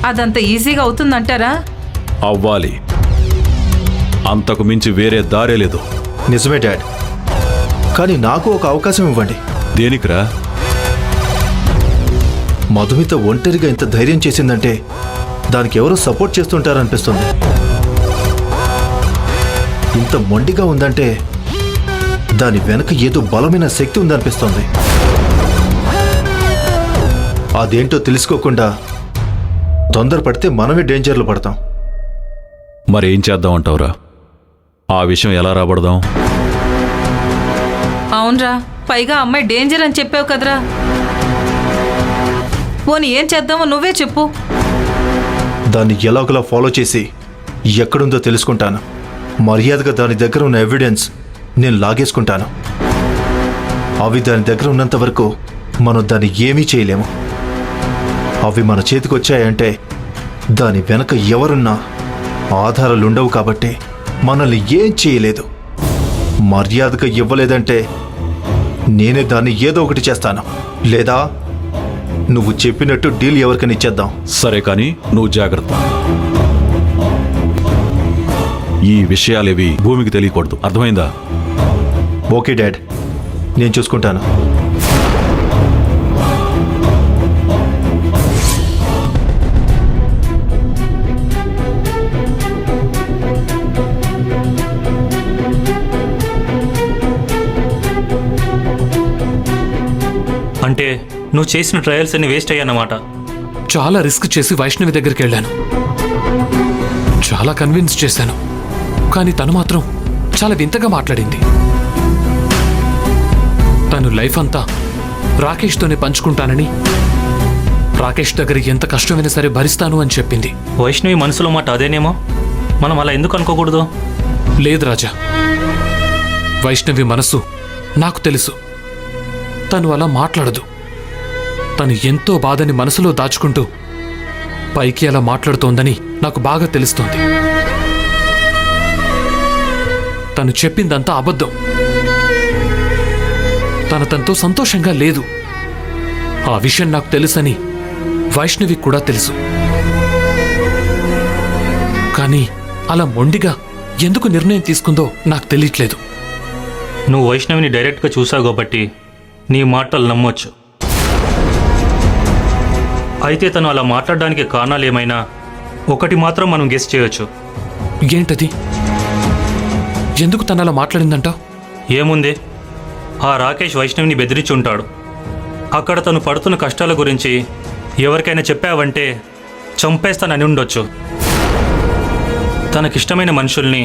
అదంత ఈజీగా అవుతుందంటారా? అవ్వాలి. అంతకు మించి వేరే దారే లేదు. నిజమే డాడ్, కానీ నాకు ఒక అవకాశం ఇవ్వండి. దేనికిరా? మధుమిత ఒంటరిగా ఇంత ధైర్యం చేసిందంటే దానికి ఎవరో సపోర్ట్ చేస్తుంటారనిపిస్తుంది. ఇంత మొండిగా ఉందంటే దాని వెనక ఏదో బలమైన శక్తి ఉందనిపిస్తుంది. అదేంటో తెలుసుకోకుండా తొందరపడితే మనమే డేంజర్లో పడతాం. మరేం చేద్దాం అంటావురా? ఆ విషయం ఎలా రాబడదాం? అవునరా, పైగా అమ్మాయి డేంజర్ అని చెప్పావు కదరా. పోనీ ఏం చేద్దామో నువ్వే చెప్పు. దాన్ని ఎలాగోలా ఫాలో చేసి ఎక్కడుందో తెలుసుకుంటాను. మర్యాదగా దాని దగ్గర ఉన్న ఎవిడెన్స్ నేను లాగేసుకుంటాను. అవి దాని దగ్గర ఉన్నంత వరకు మనం దాన్ని ఏమీ చేయలేము. అవి మన చేతికి వచ్చాయంటే దాని వెనక ఎవరున్నా ఆధారాలుండవు కాబట్టి మనల్ని ఏం చేయలేదు. మర్యాదగా ఇవ్వలేదంటే నేనే దాన్ని ఏదో ఒకటి చేస్తాను. లేదా నువ్వు చెప్పినట్టు డీల్ ఎవరికైనా ఇచ్చేద్దాం. సరే, కానీ నువ్వు జాగ్రత్త. ఈ విషయాలేవి భూమికి తెలియకూడదు, అర్థమైందా? ఓకే డాడ్, నేను చూసుకుంటాను. అంటే నువ్వు చేసిన ట్రయల్స్ అన్ని వేస్ట్ అయ్యానమాట. చాలా రిస్క్ చేసి వైష్ణవి దగ్గరికి వెళ్ళాను. చాలా కన్విన్స్ చేశాను. కానీ తను మాత్రం చాలా వింతగా మాట్లాడింది. తను లైఫ్ అంతా రాకేష్తోనే పంచుకుంటానని, రాకేష్ దగ్గర ఎంత కష్టమైనా సరే భరిస్తాను అని చెప్పింది. వైష్ణవి మనసులో మాట అదేనేమో. మనం అలా ఎందుకు అనుకోకూడదు? లేదు రాజా, వైష్ణవి మనసు నాకు తెలుసు. తను అలా మాట్లాడదు. తను ఎంతో బాధని మనసులో దాచుకుంటూ పైకి అలా మాట్లాడుతోందని నాకు బాగా తెలుస్తోంది. తను చెప్పిందంతా అబద్ధం. తనతో సంతోషంగా లేదు. ఆ విషయం నాకు తెలుసని వైష్ణవి కూడా తెలుసు. కానీ అలా మొండిగా ఎందుకు నిర్ణయం తీసుకుందో నాకు తెలియట్లేదు. నువ్వు వైష్ణవిని డైరెక్ట్గా చూసావు కాబట్టి నీ మాటలు నమ్మొచ్చు. అయితే తను అలా మాట్లాడడానికి కారణాలు ఏమైనా ఒకటి మాత్రం మనం గెస్ చేయొచ్చు. ఏంటది? ఎందుకు తను అలా మాట్లాడిందంటావు? ఏముంది, ఆ రాకేష్ వైష్ణవిని బెదిరించి ఉంటాడు. అక్కడ తను పడుతున్న కష్టాల గురించి ఎవరికైనా చెప్పావంటే చంపేస్తానని ఉండొచ్చు. తనకిష్టమైన మనుషుల్ని,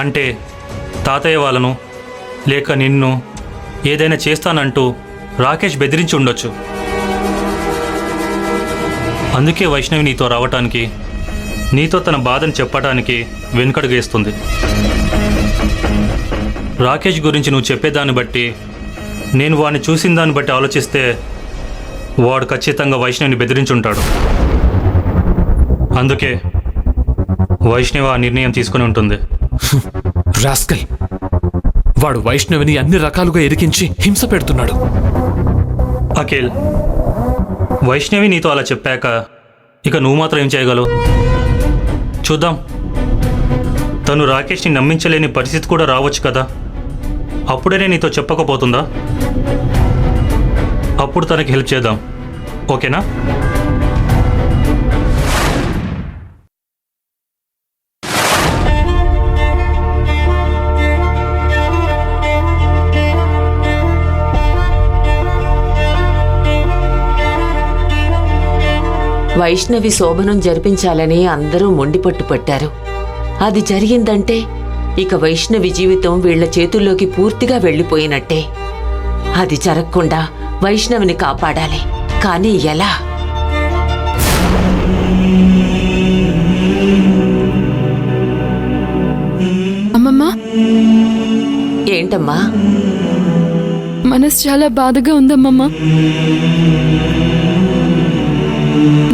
అంటే తాతయ్య వాళ్ళను లేక నిన్ను ఏదైనా చేస్తానంటూ రాకేష్ బెదిరించి ఉండొచ్చు. అందుకే వైష్ణవి నీతో రావటానికి, నీతో తన బాధను చెప్పటానికి వెనుకడుగేస్తుంది. రాకేష్ గురించి నువ్వు చెప్పేదాన్ని బట్టి, నేను వాడిని చూసిన దాన్ని బట్టి ఆలోచిస్తే వాడు ఖచ్చితంగా వైష్ణవిని బెదిరించుంటాడు. అందుకే వైష్ణవి ఆ నిర్ణయం తీసుకుని ఉంటుంది. రాస్కల్, వాడు వైష్ణవిని అన్ని రకాలుగా ఇరికించి హింస పెడుతున్నాడు. అఖిల్, వైష్ణవి నీతో అలా చెప్పాక ఇక నువ్వు మాత్రం ఏం చేయగలవు? చూద్దాం. తను రాకేష్ని నమ్మించలేని పరిస్థితి కూడా రావచ్చు కదా. అప్పుడే నీతో చెప్పకపోతుందా? అప్పుడు తనకి హెల్ప్ చేద్దాం, ఓకేనా? వైష్ణవి శోభనం జరిపించాలని అందరూ మొండిపట్టు పట్టారు. అది జరిగిందంటే ఇక వైష్ణవి జీవితం వీళ్ల చేతుల్లోకి పూర్తిగా వెళ్లిపోయినట్టే. అది జరగకుండా వైష్ణవిని కాపాడాలి. కానీ ఎలా? అమ్మమ్మా, ఏంటమ్మా? మనసు చాలా బాధగా ఉందమ్మమ్మా.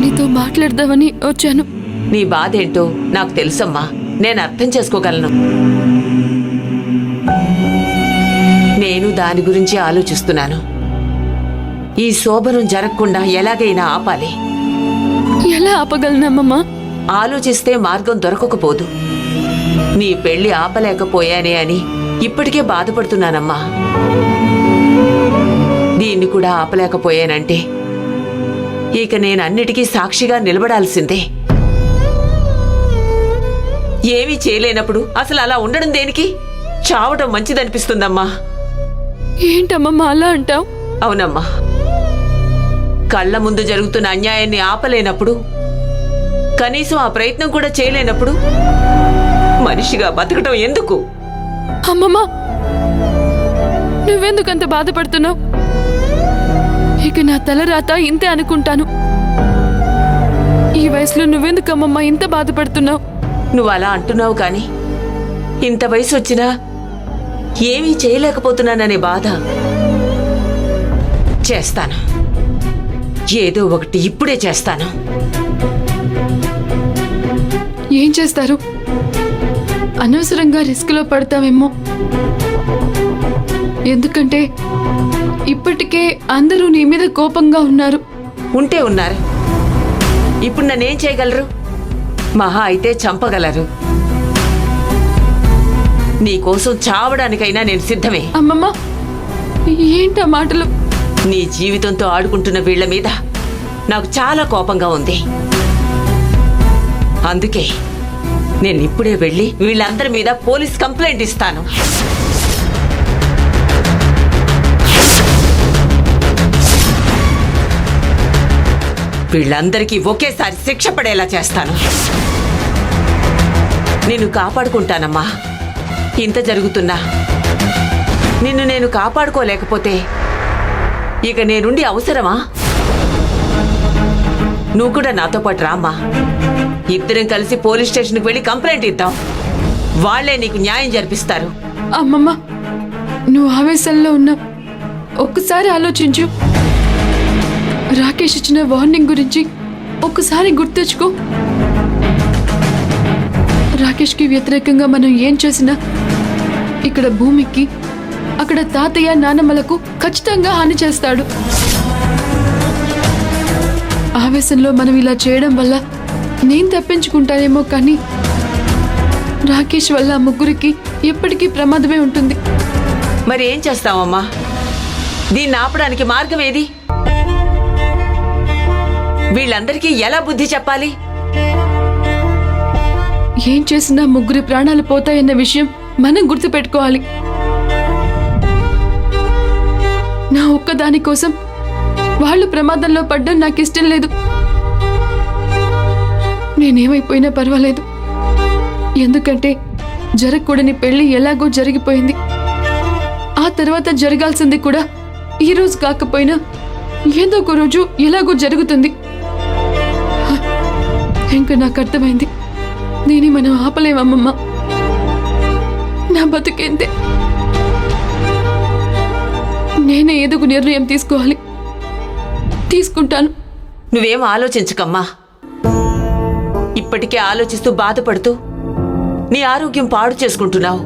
నీతో మాట్లాడదామని వచ్చాను. నీ బాధ ఏంటో నాకు తెలుసమ్మా. నేను అర్థం చేసుకోగలను. నేను దాని గురించి ఆలోచిస్తున్నాను. ఈ శోభనం జరగకుండా ఎలాగైనా ఆపాలి. ఎలా ఆపగలనమ్మమ్మా? ఆలోచిస్తే మార్గం దొరకకపోదు. నీ పెళ్లి ఆపలేకపోయానే అని ఇప్పటికే బాధపడుతున్నానమ్మా. దీన్ని కూడా ఆపలేకపోయానంటే ఇక నేను అన్నిటికీ సాక్షిగా నిలబడాల్సిందే. ఏమీ చేయలేనప్పుడు అసలు అలా ఉండడం దేనికి? చావడం మంచిదనిపిస్తుందమ్మా. ఏంటమ్మమ్మా అలా అంటావు? అవునమ్మా, కళ్ళ ముందు జరుగుతున్న అన్యాయాన్ని ఆపలేనప్పుడు, కనీసం ఆ ప్రయత్నం కూడా చేయలేనప్పుడు మనిషిగా బతకటం ఎందుకు? అమ్మమ్మా, నువ్వెందుకంత బాధపడుతున్నావు? ఇక నా తలరాత ఇంతే అనుకుంటాను. ఈ వయసులో నువ్వెందుకమ్మమ్మా ఇంత బాధపడుతున్నావు? నువ్వు అలా అంటున్నావు కానీ ఇంత వయసు వచ్చినా ఏమీ చేయలేకపోతున్నాననే బాధ. చేస్తాను, ఏదో ఒకటి ఇప్పుడే చేస్తాను. ఏం చేస్తారు? అనవసరంగా రిస్క్లో పడతామేమో. ఎందుకంటే ఇప్పటికే అందరూ నీ మీద కోపంగా ఉన్నారు. ఉంటే ఉన్నారు. ఇప్పుడు నన్నేం చేయగలరు? మహా అయితే చంపగలరు. నీకోసం చావడానికైనా నేను సిద్ధమే. అమ్మమ్మ, ఏంటా మాటలు? నీ జీవితంతో ఆడుకుంటున్న వీళ్ల మీద నాకు చాలా కోపంగా ఉంది. అందుకే నేను ఇప్పుడే వెళ్ళి వీళ్ళందరి మీద పోలీస్ కంప్లైంట్ ఇస్తాను. వీళ్ళందరికీ ఒకేసారి శిక్ష పడేలా చేస్తాను. నిన్ను కాపాడుకుంటానమ్మా. ఇంత జరుగుతున్నా నిన్ను నేను కాపాడుకోలేకపోతే ఇక నేనుండి అవసరమా? నువ్వు కూడా నాతో పాటు రామ్మా. ఇద్దరం కలిసి పోలీస్ స్టేషన్కి వెళ్ళి కంప్లైంట్ ఇద్దాం. వాళ్లే నీకు న్యాయం జరిపిస్తారు. అమ్మమ్మ, నువ్వు ఆవేశంలో ఉన్నావు. ఒక్కసారి ఆలోచించు. రాకేష్ ఇచ్చిన వార్నింగ్ గురించి ఒక్కసారి గుర్తెచ్చుకో. రాకేష్కి వ్యతిరేకంగా మనం ఏం చేసినా ఇక్కడ భూమికి, అక్కడ తాతయ్య నానమ్మలకు ఖచ్చితంగా హాని చేస్తాడు. ఆవేశంలో మనం ఇలా చేయడం వల్ల నేను తప్పించుకుంటానేమో, కానీ రాకేష్ వల్ల ఆ ముగ్గురికి ఎప్పటికీ ప్రమాదమే ఉంటుంది. మరి ఏం చేస్తావమ్మా? దీన్ని ఆపడానికి మార్గం ఏది? వీళ్ళందరికీ ఎలా బుద్ధి చెప్పాలి? ఏం చేసినా ముగ్గురి ప్రాణాలు పోతాయన్న విషయం మనం గుర్తుపెట్టుకోవాలి. నా ఒక్కదాని కోసం వాళ్ళు ప్రమాదంలో పడ్డం నాకు ఇష్టం లేదు. నేనేమైపోయినా పర్వాలేదు. ఎందుకంటే జరగకూడని పెళ్లి ఎలాగో జరిగిపోయింది. ఆ తర్వాత జరగాల్సింది కూడా ఈ రోజు కాకపోయినా ఏదో ఒక రోజు ఎలాగో జరుగుతుంది. ఇంకా నాకు అర్థమైంది, దీన్ని మనం ఆపలేమమ్మమ్మ. నా బతుకేంతే. నేనే ఏదో ఒక నిర్ణయం తీసుకోవాలి. తీసుకుంటాను. నువ్వేం ఆలోచించకమ్మా. ఇప్పటికే ఆలోచిస్తూ బాధపడుతూ నీ ఆరోగ్యం పాడు చేసుకుంటున్నావు.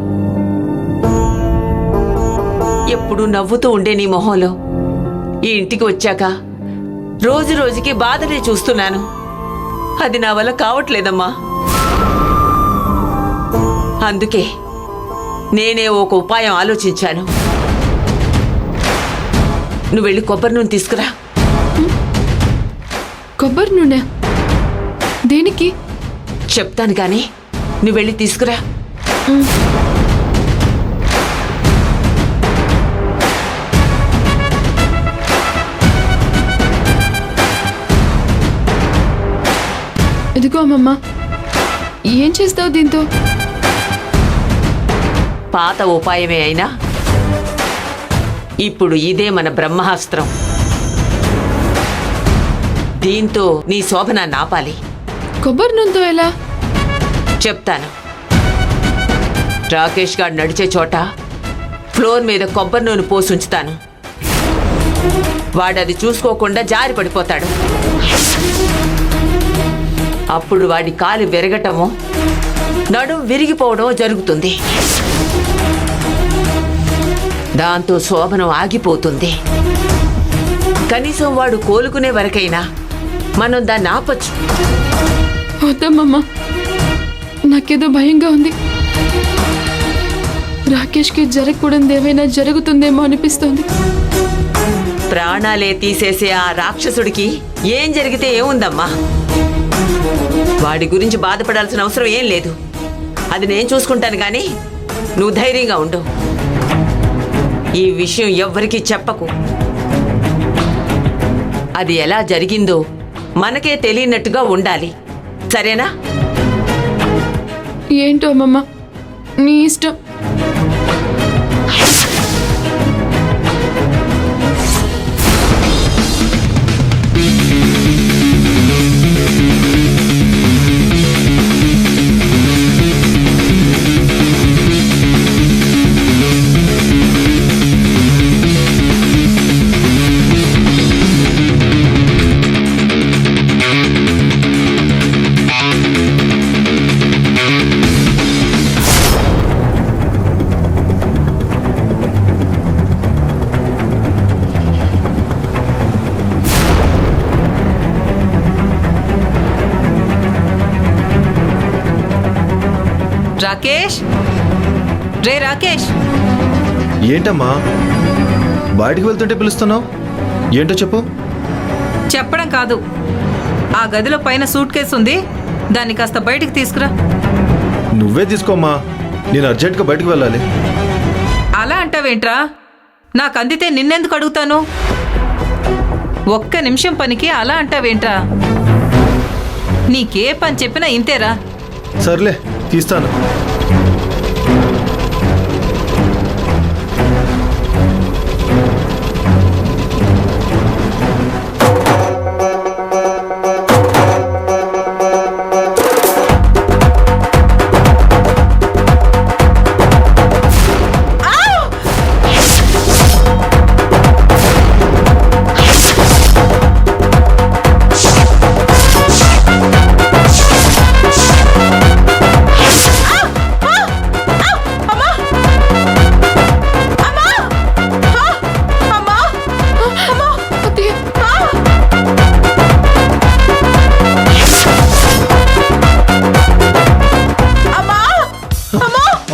ఎప్పుడూ నవ్వుతూ ఉండే నీ మొహంలో ఈ ఇంటికి వచ్చాక రోజు రోజుకి బాధనే చూస్తున్నాను. అది నా వల్ల కావట్లేదమ్మా. అందుకే నేనే ఒక ఉపాయం ఆలోచించాను. నువ్వు వెళ్ళి కొబ్బరి నూనె తీసుకురా. కొబ్బరి నూనె దేనికి? చెప్తాను కానీ నువ్వు వెళ్ళి తీసుకురా. ఎదుగో అమ్మమ్మ, ఏం చేస్తావు దీంతో? పాత ఉపాయమే అయినా ఇప్పుడు ఇదే మన బ్రహ్మాస్త్రం. దీంతో నీ శోభనాన్ని ఆపాలి. కొబ్బరి నూనెతో ఎలా? చెప్తాను. రాకేష్ గారు నడిచే చోట ఫ్లోర్ మీద కొబ్బరి నూనె పోసి ఉంచుతాను. వాడది చూసుకోకుండా జారి పడిపోతాడు. అప్పుడు వాడి కాలు విరగటమో నడుం విరిగిపోవడమో జరుగుతుంది. దాంతో శోభనం ఆగిపోతుంది. కనీసం వాడు కోలుకునే వరకైనా మనం దాన్ని ఆపొచ్చు. వద్దమ్మా, నాకేదో భయంగా ఉంది. రాకేష్కి జరగకూడదు ఏమైనా జరుగుతుందేమో అనిపిస్తోంది. ప్రాణాలే తీసేసే ఆ రాక్షసుడికి ఏం జరిగితే ఏముందమ్మా? వాడి గురించి బాధపడాల్సిన అవసరం ఏం లేదు. అది నేను చూసుకుంటాను గాని నువ్వు ధైర్యంగా ఉండు. ఈ విషయం ఎవ్వరికీ చెప్పకు. అది ఎలా జరిగిందో మనకే తెలియనట్టుగా ఉండాలి, సరేనా? ఏంటో అమ్మమ్మ, నీ ఇష్టం. రాకేష్, రే రాకేష్. ఏంటమ్మా బయటికి వెళ్తుంటే పిలుస్తున్నావు? ఏంటో చెప్పు. చెప్పడం కాదు, ఆ గదిలో పైన సూట్ కేసు ఉంది, దాన్ని కాస్త బయటికి తీసుకురా. నువ్వే తీసుకోమ్మా, నేను అర్జెంట్గా బయటకు వెళ్ళాలి. అలా అంటావేంట్రా? నాకు అందితే నిన్నెందుకు అడుగుతాను? ఒక్క నిమిషం పనికి అలా అంటావేంట్రా? నీకే పని చెప్పినా ఇంతేరా. సర్లే, తీస్తాను.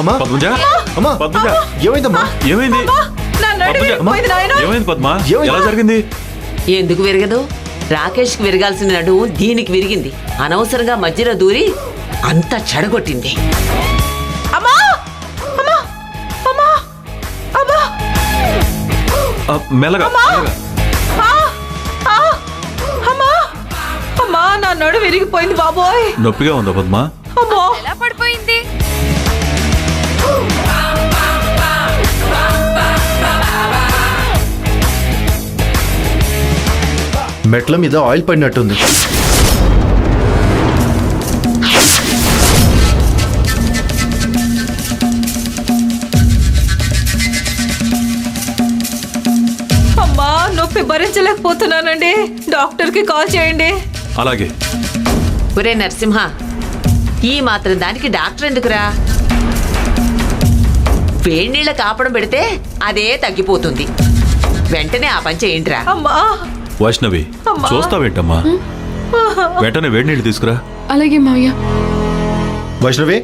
అమ్మా, పద్మజ, అమ్మా, పద్మజ, ఏమైందమ్మా? ఏమైంది? నా నడుము విరిగిపోయింది నాయనా. ఏమైంది పద్మ? ఏమైంది? ఎలా జరిగింది? ఎందుకు విరగదు? రాకేష్కి విరగాల్సిన నడుము దీనికి విరిగింది. అనవసరంగా మధ్యలో దూరి అంతా చెడగొట్టింది. అమ్మా, అమ్మా, అమ్మా, అమ్మా, మెల్లగా మెల్లగా. అమ్మా, అమ్మా, నా నడుము విరిగిపోయింది బాబోయ్. నొప్పిగా ఉందా పద్మ? అమ్మో, ఎలా పడిపోయింది? మెట్ల మీద ఆయిల్ పడినట్టుంది. అమ్మా, నొప్పి భరించలేకపోతున్నానండి, డాక్టర్కి కాల్ చేయండి. అలాగే. ఒరే నరసింహ, ఈ మాత్రం దానికి డాక్టర్ ఎందుకురా? వేడి నీళ్ళ కాపడం పెడితే అదే తగ్గిపోతుంది. వెంటనే ఆ పని చేయండిరా. అమ్మా, వైష్ణవి, అమ్మా. చూస్తావేంటమ్మా? వెంటనే వేడి నీళ్ళు తీసుకురా. అలాగే మావయ్య. వైష్ణవి,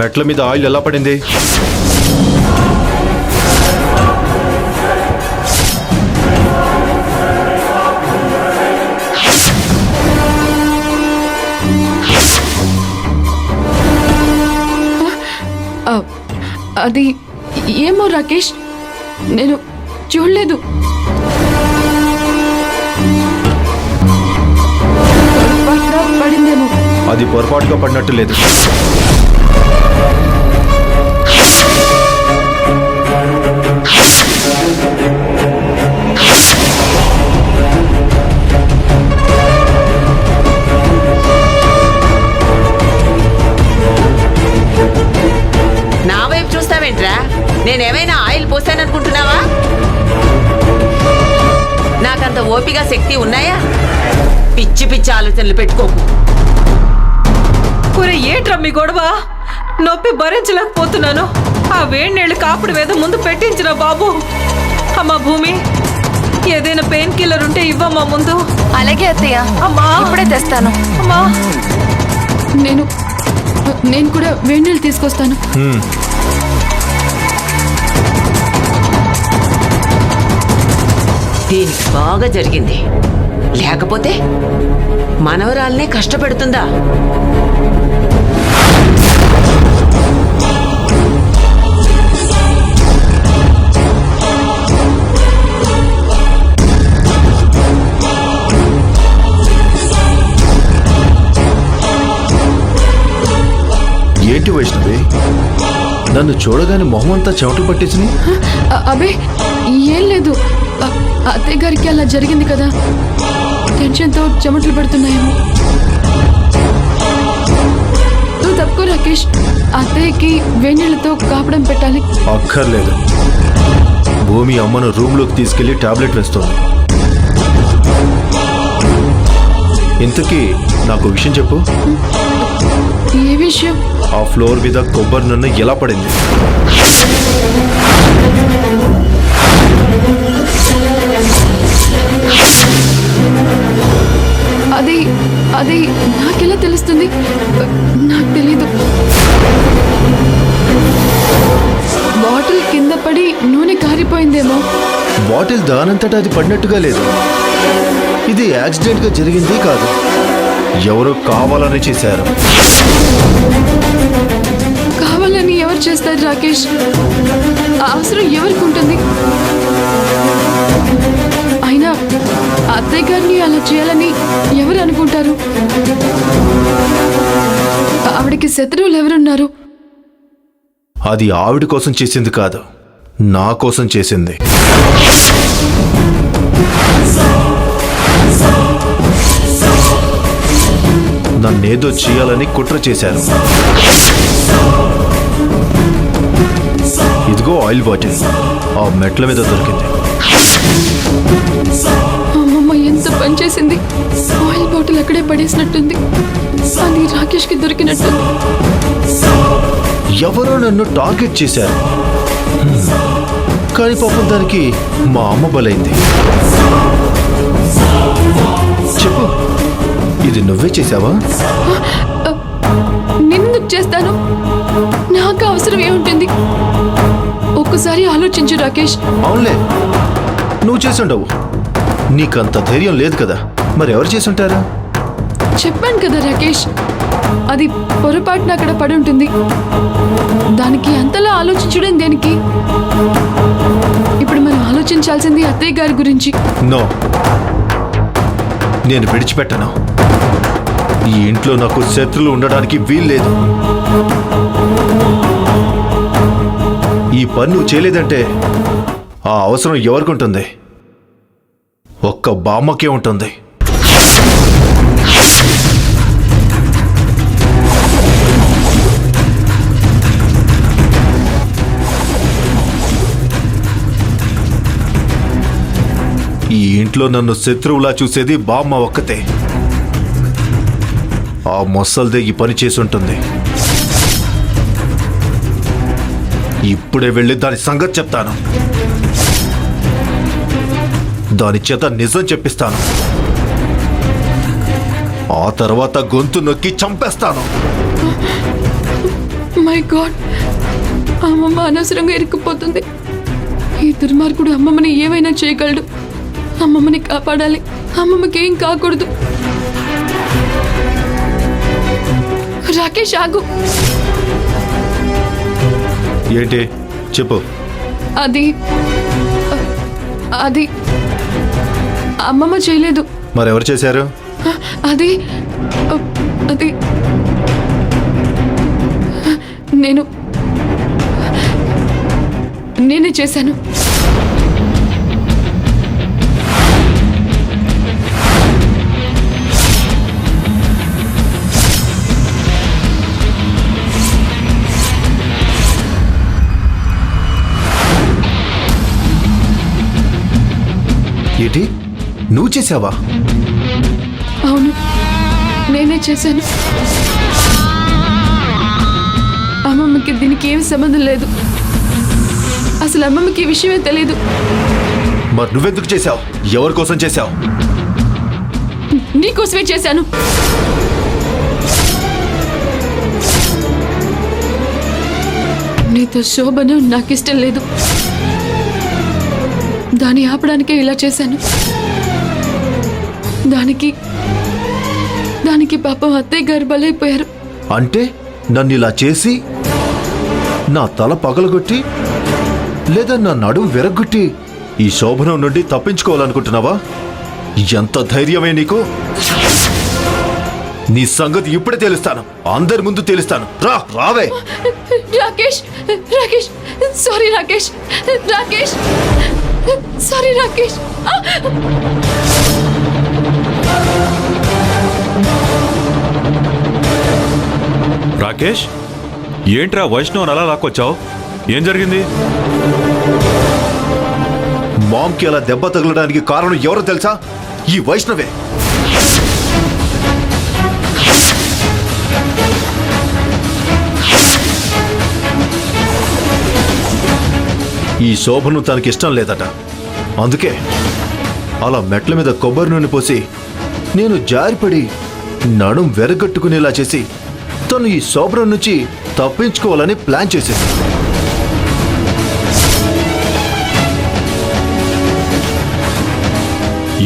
మెట్ల మీద ఆయిల్ ఎలా పడింది? అది ఏమో రాకేష్, నేను చూడలేదు. పొరపాటుగా పడిందేమో. అది పొరపాటుగా పడినట్టు లేదు. నా వైపు చూస్తావేంట్రా? నేనేమైనా ఆయిల్ పోసాననుకుంటున్నావా? నాకంత ఓపిక శక్తి ఉన్నాయా? పిచ్చి పిచ్చి ఆలోచనలు పెట్టుకోకు. ఒరే, ఏంట్రా మీ గొడవ? నొప్పి భరించలేకపోతున్నాను. ఆ వేడి నీళ్ళు కాపుడు మీద ముందు పెట్టించిన బాబు. అమ్మా భూమి, ఏదైనా పెయిన్ కిల్లర్ ఉంటే ఇవ్వమ్మా ముందు. అలాగే అత్తయ్య, అమ్మా ఇప్పుడే తెస్తాను. అమ్మా. నేను కూడా వేడి నీళ్ళు తీసుకొస్తాను. దీనికి బాగా జరిగింది, లేకపోతే మనవరాల్నే కష్టపెడుతుందా? ఏంటి వైష్ణవి, నన్ను చూడగానే మొహం అంతా చెమటలు పట్టేసినాయి. అబే ఏం లేదు, అత్తయ్య గారికి అలా జరిగింది కదా, టెన్షన్తో చెమటలు పడుతున్నాయేమో. నువ్వు తప్పుకో రాకేష్, అత్తయ్యకి వేణీళ్ళతో కాపడం పెట్టాలి. అక్కర్లేదు, భూమి అమ్మను రూమ్లోకి తీసుకెళ్లి టాబ్లెట్ వేస్తోంది. ఇంతకీ నాకు విషయం చెప్పు. ఏ విషయం? ఆ ఫ్లోర్ మీద కొబ్బరి నూనె ఎలా పడింది? అది అది నాకెలా తెలుస్తుంది? నాకు తెలీదు. బాటిల్ కింద పడి నూనె కారిపోయిందేమో. బాటిల్ దానంతటా అది పడినట్టుగా లేదు. ఇది యాక్సిడెంట్ గా జరిగింది కాదు, ఎవరో కావాలని చేశారు. కావాలని ఎవరు చేస్తారు రాకేష్? ఆ అవసరం ఎవరికి ఉంటుంది? అయినా అత్తయ్య గారిని అలా చేయాలని ఎవరు అనుకుంటారు? ఆవిడకి శత్రువులు ఎవరున్నారు? అది ఆవిడ కోసం చేసింది కాదు, నా కోసం చేసింది. నన్నేదో చేయాలని కుట్ర చేశారు. ఇదిగో ఆయిల్ బాటిల్ ఆ మెట్ల మీద దొరికింది. అమ్మమ్మ ఎంత పని చేసింది. ఆయిల్ బాటిల్ అక్కడే పడేసినట్టుంది. అది రాకేష్కి దొరికినట్టుంది. ఎవరో నన్ను టార్గెట్ చేశారు. కానీ పాపం దానికి మా అమ్మ బలైంది. చెప్పు, ఇది నువ్వే చేశావా? నిన్నెందుకు చేస్తాను? నాకు అవసరం ఏముంటుంది? ఒక్కసారి ఆలోచించు రాకేష్. అవునులే, నువ్వు చేసుండవు. నీకంత ధైర్యం లేదు కదా, మరి ఎవరు చేసుంటారా? చెప్పాను కదా రాకేష్, అది పొరపాటున అక్కడ పడి ఉంటుంది. దానికి అంతలా ఆలోచించడం దేనికి? ఇప్పుడు మనం ఆలోచించాల్సింది అత్తయ్య గారి గురించి. నో, నేను విడిచిపెట్టను. ఈ ఇంట్లో నాకు శత్రులు ఉండడానికి వీల్లేదు. ఈ పని నువ్వు చేయలేదంటే ఆ అవసరం ఎవరికి ఉంటుంది? ఒక్క బామ్మకే ఉంటుంది. ఈ ఇంట్లో నన్ను శత్రువులా చూసేది బామ్మ ఒక్కతే. ఆ మొసల్దే ఈ పని చేసి ఉంటుంది. ఇప్పుడే వెళ్ళి దాని సంగతి చెప్తాను. దాని చేత నిజం చెప్పిస్తాను. ఆ తర్వాత గొంతు నొక్కి చంపేస్తాను. మై గాడ్, అమ్మమ్మ అనవసరంగా ఇరుక్కుపోతుంది. ఈ దుర్మార్గుడు అమ్మమ్మని ఏమైనా చేయగలడు. అమ్మమ్మని కాపాడాలి. అమ్మమ్మకి ఏం కాకూడదు. రాకేష్ ఆగు. ఏంటి చెప్పు. అది అది అమ్మమ్మ చేయలేదు. మరెవరు చేశారు? అది అది నేనే చేశాను. ఏంటి, నువ్వు చేసావా? అవును, నేనే చేశాను. అమ్మమ్మకి దీనికి ఏం సంబంధం లేదు. అసలు అమ్మమ్మకి ఈ విషయమే తెలీదు. మరి నువ్వెందుకు చేశావు? ఎవరి కోసం చేశావు? నీకోసమే చేశాను. నీతో శోభను నాకిష్టం లేదు. దాన్ని ఆపడానికే ఇలా చేశాను. దానికి పాపం అత్తయ్య గారు బలైపోయారు. అంటే నన్ను ఇలా చేసి నా తల పగలగొట్టి లేదా నా నడుము విరగ్గొట్టి ఈ శోభనం నుండి తప్పించుకోవాలనుకుంటున్నావా? ఎంత ధైర్యమే నీకు? నీ సంగతి ఇప్పుడే తెలుస్తాను. అందరి ముందు తెలుస్తాను. రావే. Rakesh, sorry Rakesh, sorry Rakesh. రాకేష్, ఏంట్రా వైష్ణవ్ అలా లాక్కొచ్చావు? ఏం జరిగింది? మామ్కి అలా దెబ్బ తగలడానికి కారణం ఎవరో తెలుసా? ఈ వైష్ణవే. ఈ శోభను తనకిష్టం లేదట. అందుకే అలా మెట్ల మీద కొబ్బరి నూనె పోసి నేను జారిపడి నడుం వెరగట్టుకునేలా చేసి తను ఈ శోభనం నుంచి తప్పించుకోవాలని ప్లాన్ చేసేది.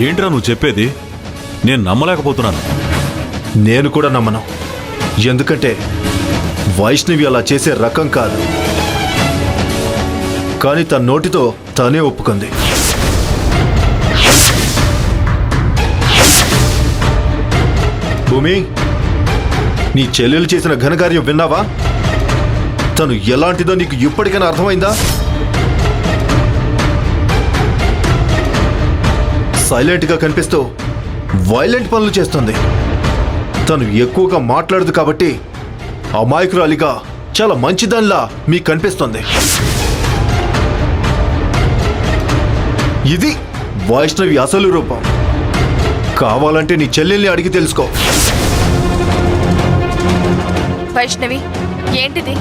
ఏంట్రా నువ్వు చెప్పేది? నేను నమ్మలేకపోతున్నాను. నేను కూడా నమ్మను. ఎందుకంటే వైష్ణవి అలా చేసే రకం కాదు. కానీ తన నోటితో తనే ఒప్పుకుంది. భూమి, నీ చెల్లెలు చేసిన ఘనకార్యం విన్నావా? తను ఎలాంటిదో నీకు ఇప్పటికైనా అర్థమైందా? సైలెంట్గా కనిపిస్తూ వైలెంట్ పనులు చేస్తుంది. తను ఎక్కువగా మాట్లాడదు కాబట్టి అమాయకురాలిగా చాలా మంచిదానిలా మీకు కనిపిస్తుంది. ఇది వైష్ణవి అసలు రూపం. కావాలంటే నీ చెల్లెల్ని అడిగి తెలుసుకో. వైష్ణవి, ఏంటిది?